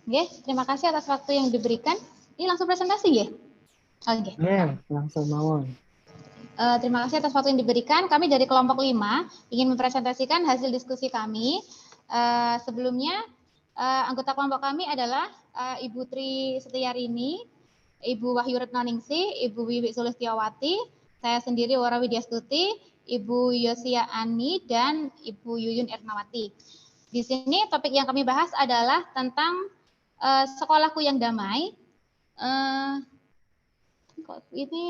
Nggih, terima kasih atas waktu yang diberikan. Ini langsung presentasi nggih? Oke. Langsung mawon. Terima kasih atas waktu yang diberikan. Kami dari kelompok 5 ingin mempresentasikan hasil diskusi kami. Sebelumnya, anggota kelompok kami adalah Ibu Tri Setiarini, Ibu Wahyu Retnoningsih, Ibu Wiwi Sulistiawati, saya sendiri Wara Widyastuti, Ibu Yosia Ani, dan Ibu Yuyun Ernawati. Di sini topik yang kami bahas adalah tentang sekolahku yang damai. Ini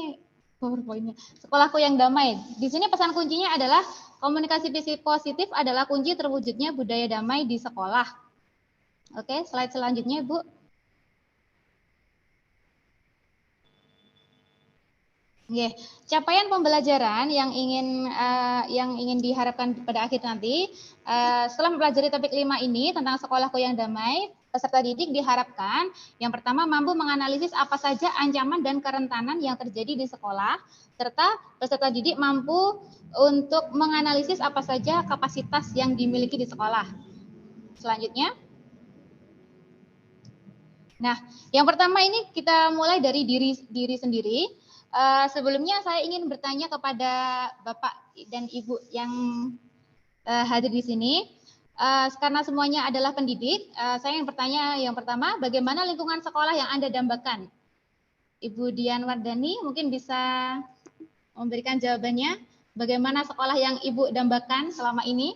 PowerPoint-nya. Sekolahku yang damai. Di sini pesan kuncinya adalah komunikasi positif adalah kunci terwujudnya budaya damai di sekolah. Oke, slide selanjutnya, Bu. Yeah. Capaian pembelajaran yang ingin diharapkan pada akhir nanti setelah mempelajari topik 5 ini tentang sekolahku yang damai, peserta didik diharapkan yang pertama mampu menganalisis apa saja ancaman dan kerentanan yang terjadi di sekolah, serta peserta didik mampu untuk menganalisis apa saja kapasitas yang dimiliki di sekolah. Selanjutnya. Nah, yang pertama ini kita mulai dari diri sendiri. Sebelumnya saya ingin bertanya kepada Bapak dan Ibu yang hadir di sini. Karena semuanya adalah pendidik, saya ingin bertanya yang pertama, bagaimana lingkungan sekolah yang Anda dambakan? Ibu Dian Wardani mungkin bisa memberikan jawabannya. Bagaimana sekolah yang Ibu dambakan selama ini?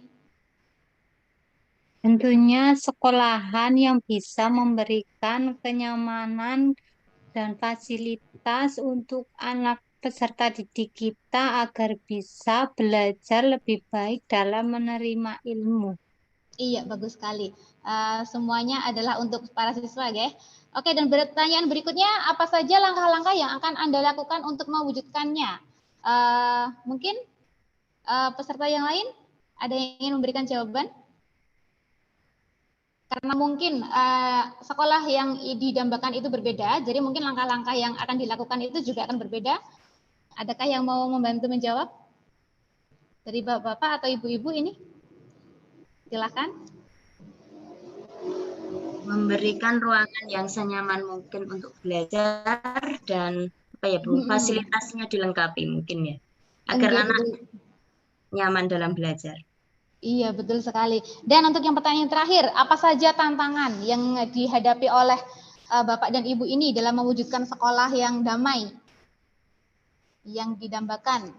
Tentunya sekolahan yang bisa memberikan kenyamanan dan fasilitas untuk anak peserta didik kita agar bisa belajar lebih baik dalam menerima ilmu. Iya, bagus sekali. Semuanya adalah untuk para siswa, ya. Oke, dan pertanyaan berikutnya, apa saja langkah-langkah yang akan Anda lakukan untuk mewujudkannya? Mungkin peserta yang lain ada yang ingin memberikan jawaban? Karena mungkin sekolah yang didambakan itu berbeda, jadi mungkin langkah-langkah yang akan dilakukan itu juga akan berbeda. Adakah yang mau membantu menjawab? Dari bapak-bapak atau ibu-ibu ini? Silakan. Memberikan ruangan yang senyaman mungkin untuk belajar dan apa ya Bu, fasilitasnya dilengkapi mungkin ya, agar anak nyaman dalam belajar. Iya, betul sekali. Dan untuk yang pertanyaan terakhir, apa saja tantangan yang dihadapi oleh Bapak dan Ibu ini dalam mewujudkan sekolah yang damai, yang didambakan?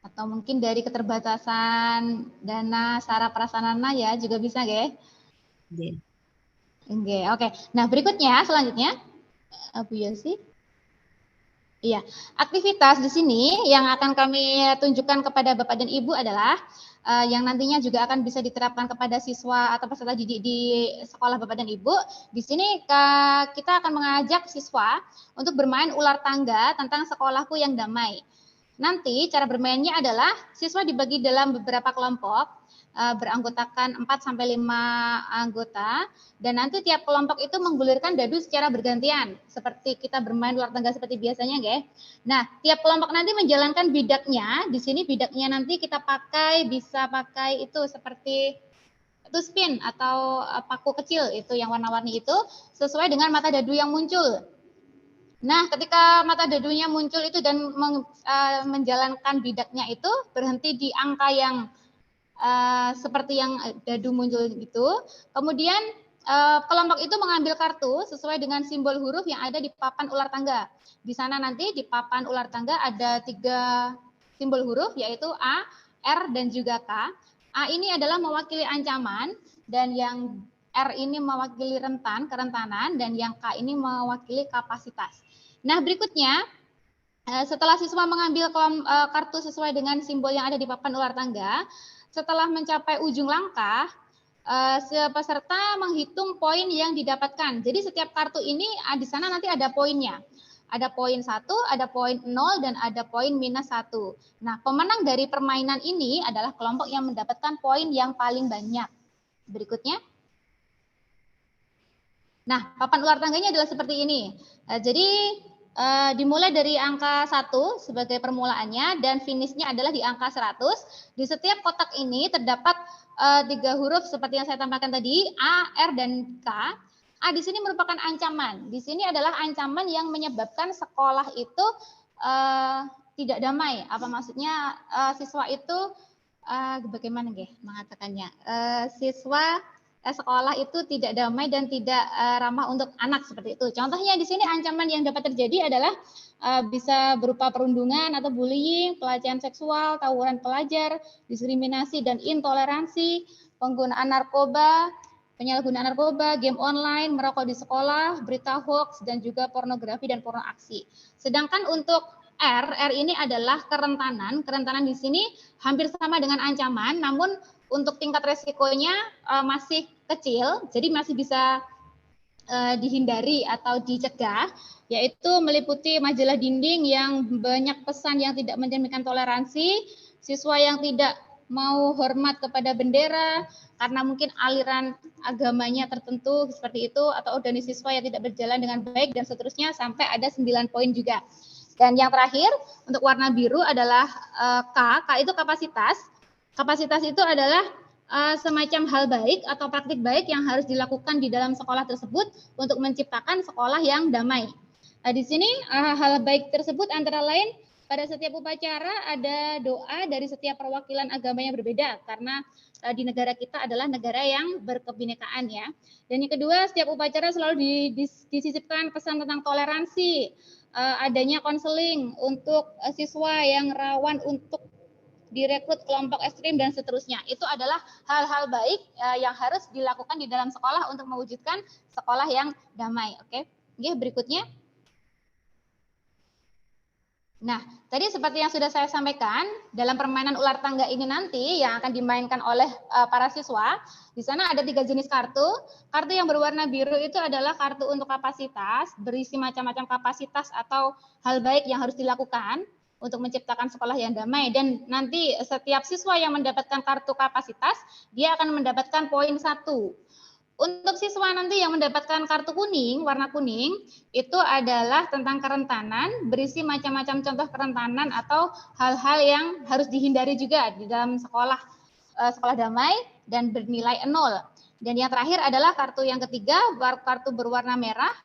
Atau mungkin dari keterbatasan dana, sarana prasarana ya, juga bisa, ya? Oke. Nah, berikutnya, selanjutnya, Bu Yosi. Iya, aktivitas di sini yang akan kami tunjukkan kepada Bapak dan Ibu adalah yang nantinya juga akan bisa diterapkan kepada siswa atau peserta didik di sekolah Bapak dan Ibu. Di sini kita akan mengajak siswa untuk bermain ular tangga tentang sekolahku yang damai. Nanti cara bermainnya adalah siswa dibagi dalam beberapa kelompok beranggotakan 4-5 anggota, dan nanti tiap kelompok itu menggulirkan dadu secara bergantian, seperti kita bermain ular tangga seperti biasanya, guys. Nah, tiap kelompok nanti menjalankan bidaknya. Di sini bidaknya nanti kita bisa pakai itu seperti itu spin atau paku kecil itu yang warna-warni itu sesuai dengan mata dadu yang muncul. Nah, ketika mata dadunya muncul itu dan menjalankan bidaknya itu berhenti di angka yang seperti yang dadu muncul itu. Kemudian kelompok itu mengambil kartu sesuai dengan simbol huruf yang ada di papan ular tangga. Di sana nanti di papan ular tangga ada 3 simbol huruf, yaitu A, R, dan juga K. A ini adalah mewakili ancaman, dan yang R ini mewakili kerentanan, dan yang K ini mewakili kapasitas. Nah, berikutnya, setelah siswa mengambil kartu sesuai dengan simbol yang ada di papan ular tangga, setelah mencapai ujung langkah, peserta menghitung poin yang didapatkan. Jadi setiap kartu ini di sana nanti ada poinnya. Ada poin 1, ada poin 0, dan ada poin -1. Nah, pemenang dari permainan ini adalah kelompok yang mendapatkan poin yang paling banyak. Berikutnya. Nah, papan ular tangganya adalah seperti ini. Jadi dimulai dari angka 1 sebagai permulaannya dan finishnya adalah di angka 100. Di setiap kotak ini terdapat tiga huruf seperti yang saya tambahkan tadi, A, R, dan K. A di sini merupakan ancaman. Di sini adalah ancaman yang menyebabkan sekolah itu tidak damai. Apa maksudnya? Siswa itu bagaimana mengatakannya? Sekolah itu tidak damai dan tidak ramah untuk anak seperti itu. Contohnya di sini ancaman yang dapat terjadi adalah bisa berupa perundungan atau bullying, pelecehan seksual, tawuran pelajar, diskriminasi dan intoleransi, penggunaan narkoba, penyalahgunaan narkoba, game online, merokok di sekolah, berita hoax, dan juga pornografi dan porno aksi. Sedangkan untuk R ini adalah kerentanan. Kerentanan di sini hampir sama dengan ancaman, namun untuk tingkat resikonya masih kecil, jadi masih bisa dihindari atau dicegah, yaitu meliputi majalah dinding yang banyak pesan yang tidak mencerminkan toleransi, siswa yang tidak mau hormat kepada bendera karena mungkin aliran agamanya tertentu seperti itu, atau organisasi siswa yang tidak berjalan dengan baik, dan seterusnya sampai ada 9 poin juga. Dan yang terakhir untuk warna biru adalah K itu kapasitas. Kapasitas itu adalah semacam hal baik atau praktik baik yang harus dilakukan di dalam sekolah tersebut untuk menciptakan sekolah yang damai. Nah, di sini hal baik tersebut antara lain pada setiap upacara ada doa dari setiap perwakilan agama yang berbeda, karena di negara kita adalah negara yang berkebinekaan ya. Dan yang kedua, setiap upacara selalu disisipkan pesan tentang toleransi, adanya konseling untuk siswa yang rawan untuk direkrut kelompok ekstrim dan seterusnya. Itu adalah hal-hal baik yang harus dilakukan di dalam sekolah untuk mewujudkan sekolah yang damai. Oke, berikutnya. Nah, tadi seperti yang sudah saya sampaikan, dalam permainan ular tangga ini nanti yang akan dimainkan oleh para siswa, di sana ada 3 jenis kartu. Kartu yang berwarna biru itu adalah kartu untuk kapasitas, berisi macam-macam kapasitas atau hal baik yang harus dilakukan untuk menciptakan sekolah yang damai, dan nanti setiap siswa yang mendapatkan kartu kapasitas, dia akan mendapatkan poin 1. Untuk siswa nanti yang mendapatkan kartu kuning, warna kuning, itu adalah tentang kerentanan, berisi macam-macam contoh kerentanan atau hal-hal yang harus dihindari juga di dalam sekolah damai dan bernilai 0. Dan yang terakhir adalah kartu yang ketiga, kartu berwarna merah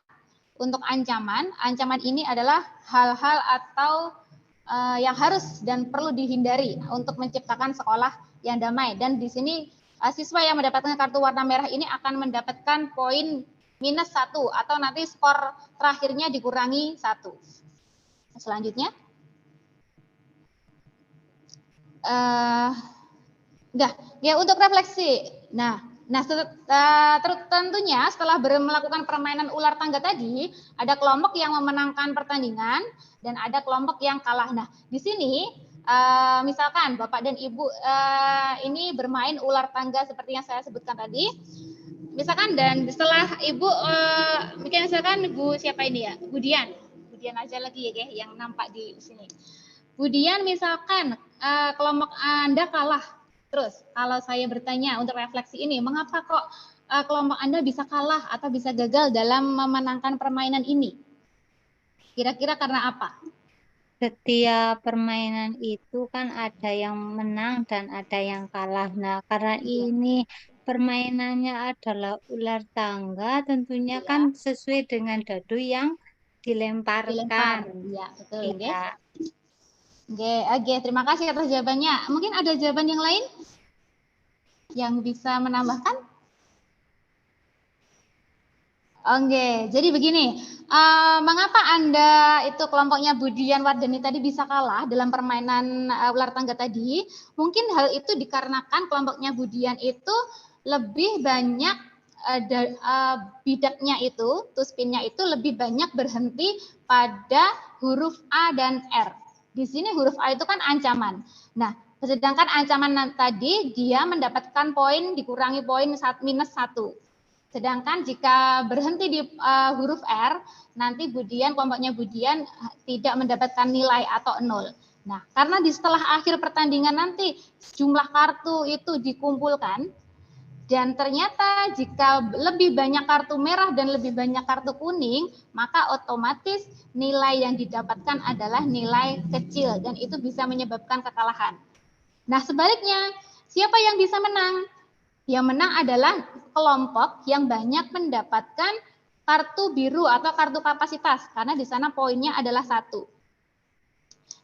untuk ancaman. Ancaman ini adalah hal-hal atau yang harus dan perlu dihindari untuk menciptakan sekolah yang damai. Dan di sini siswa yang mendapatkan kartu warna merah ini akan mendapatkan poin -1 atau nanti skor terakhirnya dikurangi 1. Selanjutnya. Ya untuk refleksi. Nah tentunya setelah melakukan permainan ular tangga tadi, ada kelompok yang memenangkan pertandingan dan ada kelompok yang kalah. Nah, di sini misalkan Bapak dan Ibu ini bermain ular tangga seperti yang saya sebutkan tadi. Misalkan dan setelah Ibu misalkan Bu siapa ini ya? Budian aja lagi ya yang nampak di sini. Budian misalkan kelompok Anda kalah. Terus kalau saya bertanya untuk refleksi ini, mengapa kok kelompok Anda bisa kalah atau bisa gagal dalam memenangkan permainan ini? Kira-kira karena apa? Setiap permainan itu kan ada yang menang dan ada yang kalah. Nah, karena ini permainannya adalah ular tangga, tentunya kan sesuai dengan dadu yang dilemparkan. Iya, betul. Ya. Oke, terima kasih atas jawabannya. Mungkin ada jawaban yang lain yang bisa menambahkan? Oke, jadi begini, mengapa Anda itu kelompoknya Budian Wardani tadi bisa kalah dalam permainan ular tangga tadi? Mungkin hal itu dikarenakan kelompoknya Budian itu lebih banyak bidaknya itu, tuspinnya itu lebih banyak berhenti pada huruf A dan R. Di sini huruf A itu kan ancaman. Nah, sedangkan ancaman tadi dia mendapatkan poin dikurangi poin -1. Sedangkan jika berhenti di huruf R, nanti kelompoknya Budian tidak mendapatkan nilai atau 0. Nah, karena di setelah akhir pertandingan nanti jumlah kartu itu dikumpulkan, dan ternyata jika lebih banyak kartu merah dan lebih banyak kartu kuning, maka otomatis nilai yang didapatkan adalah nilai kecil dan itu bisa menyebabkan kekalahan. Nah, sebaliknya, siapa yang bisa menang? Yang menang adalah kelompok yang banyak mendapatkan kartu biru atau kartu kapasitas, karena di sana poinnya adalah 1.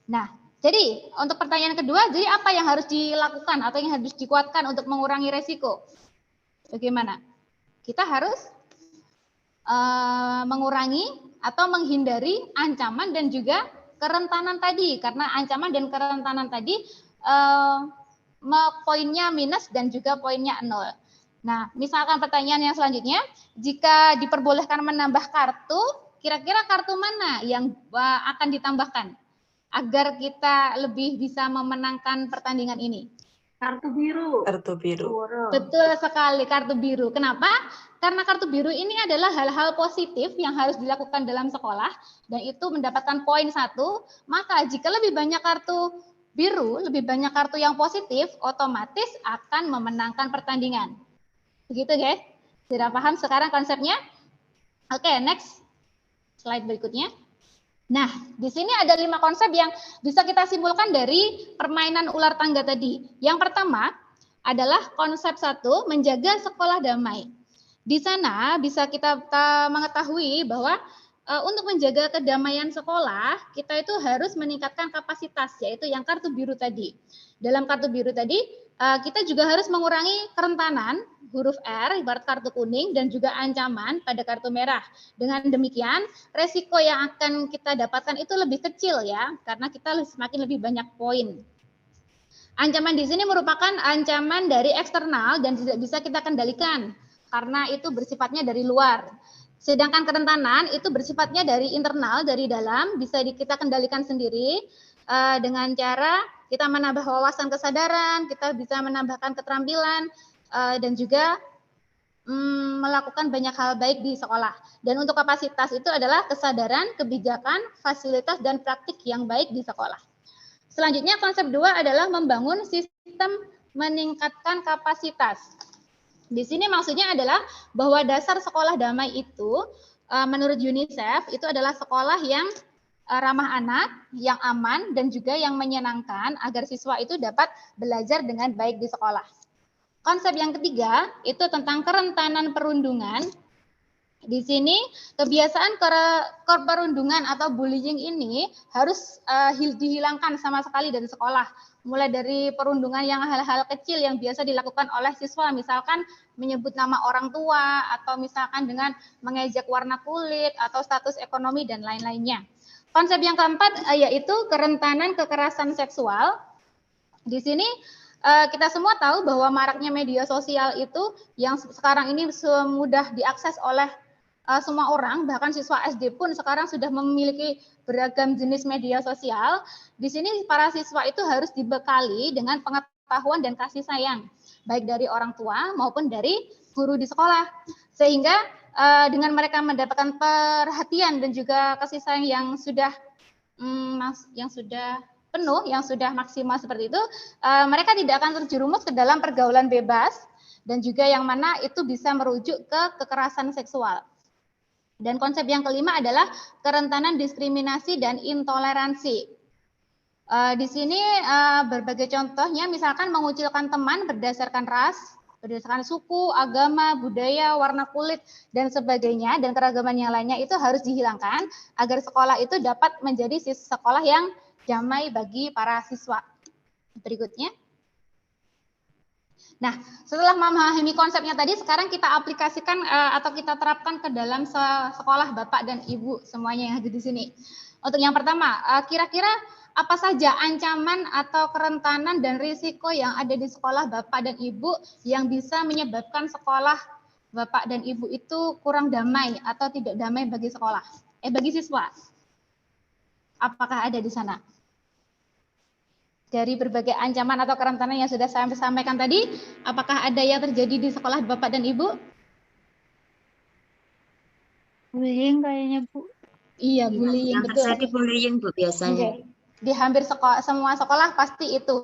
Nah, jadi untuk pertanyaan kedua, jadi apa yang harus dilakukan atau yang harus dikuatkan untuk mengurangi resiko? Bagaimana? Kita harus mengurangi atau menghindari ancaman dan juga kerentanan tadi, karena ancaman dan kerentanan tadi poinnya minus dan juga poinnya 0. Nah, misalkan pertanyaan yang selanjutnya, jika diperbolehkan menambah kartu, kira-kira kartu mana yang akan ditambahkan agar kita lebih bisa memenangkan pertandingan ini? Kartu biru. Kartu biru. Betul sekali, kartu biru. Kenapa? Karena kartu biru ini adalah hal-hal positif yang harus dilakukan dalam sekolah dan itu mendapatkan poin 1. Maka jika lebih banyak kartu biru, lebih banyak kartu yang positif, otomatis akan memenangkan pertandingan. Begitu guys? Sudah paham sekarang konsepnya? Oke, next. Slide berikutnya. Nah, di sini ada 5 konsep yang bisa kita simpulkan dari permainan ular tangga tadi. Yang pertama adalah konsep 1, menjaga sekolah damai. Di sana bisa kita mengetahui bahwa untuk menjaga kedamaian sekolah, kita itu harus meningkatkan kapasitas, yaitu yang kartu biru tadi. Dalam kartu biru tadi, kita juga harus mengurangi kerentanan huruf R, ibarat kartu kuning, dan juga ancaman pada kartu merah. Dengan demikian, resiko yang akan kita dapatkan itu lebih kecil ya, karena kita semakin lebih banyak poin. Ancaman di sini merupakan ancaman dari eksternal dan tidak bisa kita kendalikan, karena itu bersifatnya dari luar. Sedangkan kerentanan itu bersifatnya dari internal, dari dalam, bisa kita kendalikan sendiri dengan cara kita menambah wawasan kesadaran, kita bisa menambahkan keterampilan, dan juga melakukan banyak hal baik di sekolah. Dan untuk kapasitas itu adalah kesadaran, kebijakan, fasilitas, dan praktik yang baik di sekolah. Selanjutnya konsep 2 adalah membangun sistem meningkatkan kapasitas. Di sini maksudnya adalah bahwa dasar sekolah damai itu menurut UNICEF itu adalah sekolah yang ramah anak, yang aman, dan juga yang menyenangkan agar siswa itu dapat belajar dengan baik di sekolah. Konsep yang ketiga itu tentang kerentanan perundungan. Di sini kebiasaan perundungan atau bullying ini harus dihilangkan sama sekali dari sekolah. Mulai dari perundungan yang hal-hal kecil yang biasa dilakukan oleh siswa, misalkan menyebut nama orang tua, atau misalkan dengan mengejek warna kulit, atau status ekonomi, dan lain-lainnya. Konsep yang keempat yaitu kerentanan kekerasan seksual. Di sini kita semua tahu bahwa maraknya media sosial itu yang sekarang ini mudah diakses oleh semua orang, bahkan siswa SD pun sekarang sudah memiliki beragam jenis media sosial. Di sini para siswa itu harus dibekali dengan pengetahuan dan kasih sayang, baik dari orang tua maupun dari guru di sekolah. Sehingga dengan mereka mendapatkan perhatian dan juga kasih sayang yang sudah penuh, yang sudah maksimal seperti itu, mereka tidak akan terjerumus ke dalam pergaulan bebas dan juga yang mana itu bisa merujuk ke kekerasan seksual. Dan konsep yang kelima adalah kerentanan diskriminasi dan intoleransi. Di sini berbagai contohnya, misalkan mengucilkan teman berdasarkan ras, berdasarkan suku, agama, budaya, warna kulit, dan sebagainya, dan keragaman yang lainnya itu harus dihilangkan agar sekolah itu dapat menjadi sekolah yang damai bagi para siswa. Berikutnya. Nah, setelah memahami konsepnya tadi, sekarang kita aplikasikan atau kita terapkan ke dalam sekolah Bapak dan Ibu semuanya yang ada di sini. Untuk yang pertama, kira-kira apa saja ancaman atau kerentanan dan risiko yang ada di sekolah Bapak dan Ibu yang bisa menyebabkan sekolah Bapak dan Ibu itu kurang damai atau tidak damai bagi sekolah, bagi siswa? Apakah ada di sana? Dari berbagai ancaman atau kerentanan yang sudah saya sampaikan tadi, apakah ada yang terjadi di sekolah Bapak dan Ibu? Bullying kayaknya, Bu. Iya, bullying, yang betul. terjadi bullying, Bu, biasanya. Okay. Di hampir semua sekolah pasti itu,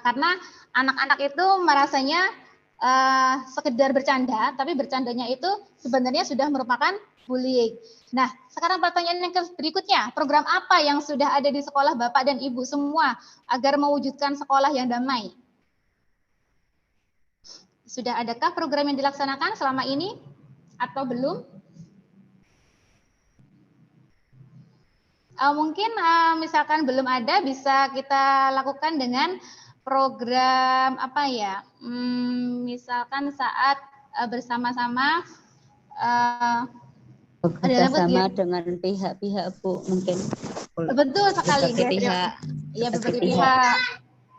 karena anak-anak itu merasanya sekedar bercanda, tapi bercandanya itu sebenarnya sudah merupakan bullying. Nah, sekarang pertanyaan yang berikutnya, program apa yang sudah ada di sekolah Bapak dan Ibu semua agar mewujudkan sekolah yang damai? Sudah adakah program yang dilaksanakan selama ini atau belum? Mungkin misalkan belum ada, bisa kita lakukan dengan program apa ya? Misalkan saat bersama-sama bekerjasama dengan pihak-pihak, Bu, mungkin. Betul sekali, berbagai pihak. Ya, berbagai pihak.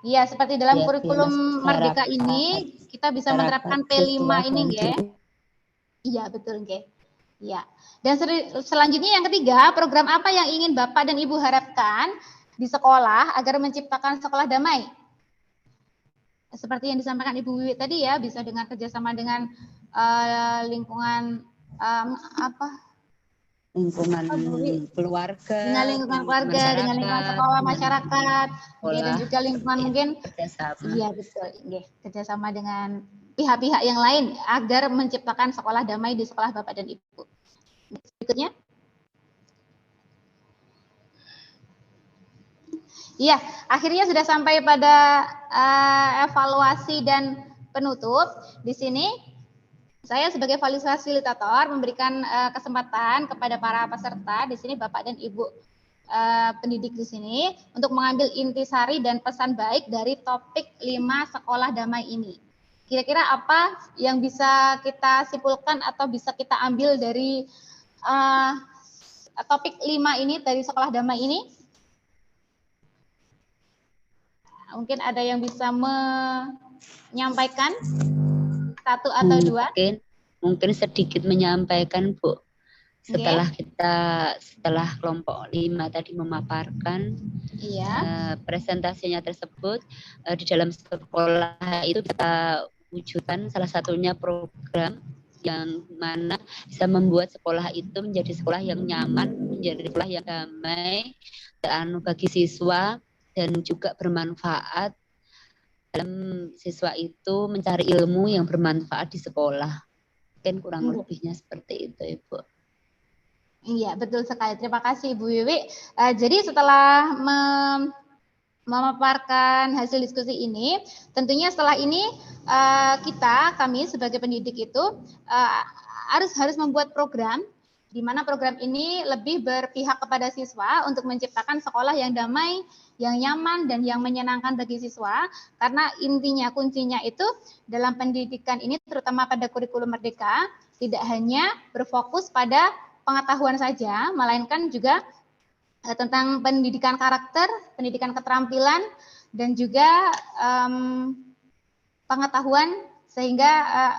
Ya, seperti dalam Ya, kurikulum Merdeka ini, kita bisa menerapkan P5 ini, ya. Iya, betul, nggih. Ya. Dan selanjutnya yang ketiga, program apa yang ingin Bapak dan Ibu harapkan di sekolah agar menciptakan sekolah damai? Seperti yang disampaikan Ibu Wiwi tadi ya, bisa dengan kerjasama dengan lingkungan lingkungan keluarga, dengan lingkungan keluarga, dengan lingkungan sekolah, masyarakat, dan juga lingkungan mungkin kerjasama. Iya, betul, kerjasama dengan pihak-pihak yang lain agar menciptakan sekolah damai di sekolah Bapak dan Ibu. Berikutnya. Iya, akhirnya sudah sampai pada evaluasi dan penutup. Di sini saya sebagai fasilitator memberikan kesempatan kepada para peserta di sini Bapak dan Ibu pendidik di sini untuk mengambil intisari dan pesan baik dari topik 5 sekolah damai ini. Kira-kira apa yang bisa kita simpulkan atau bisa kita ambil dari topik 5 ini, dari sekolah damai ini? Mungkin ada yang bisa menyampaikan satu atau dua? Mungkin sedikit menyampaikan, Bu. Setelah setelah kelompok 5 tadi memaparkan presentasinya tersebut, di dalam sekolah itu kita wujudkan salah satunya program yang mana bisa membuat sekolah itu menjadi sekolah yang nyaman, menjadi sekolah yang damai bagi siswa dan juga bermanfaat dalam siswa itu mencari ilmu yang bermanfaat di sekolah. Mungkin kurang lebihnya seperti itu, Ibu. Iya, betul sekali. Terima kasih, Ibu Wiwi. Jadi setelah memaparkan hasil diskusi ini, tentunya setelah ini kami sebagai pendidik itu harus membuat program di mana program ini lebih berpihak kepada siswa untuk menciptakan sekolah yang damai, yang nyaman dan yang menyenangkan bagi siswa, karena intinya kuncinya itu dalam pendidikan ini terutama pada kurikulum Merdeka tidak hanya berfokus pada pengetahuan saja, melainkan juga tentang pendidikan karakter, pendidikan keterampilan, dan juga pengetahuan, sehingga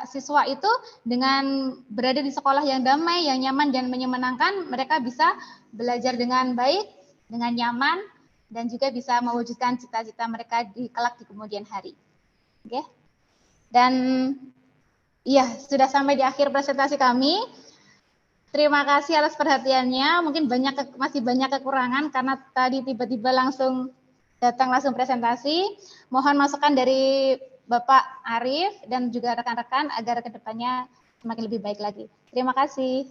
siswa itu dengan berada di sekolah yang damai, yang nyaman dan menyenangkan, mereka bisa belajar dengan baik, dengan nyaman, dan juga bisa mewujudkan cita-cita mereka kelak di kemudian hari. Oke. Dan iya, sudah sampai di akhir presentasi kami. Terima kasih atas perhatiannya. Mungkin masih banyak kekurangan karena tadi tiba-tiba langsung datang langsung presentasi. Mohon masukan dari Bapak Arif dan juga rekan-rekan agar kedepannya semakin lebih baik lagi. Terima kasih.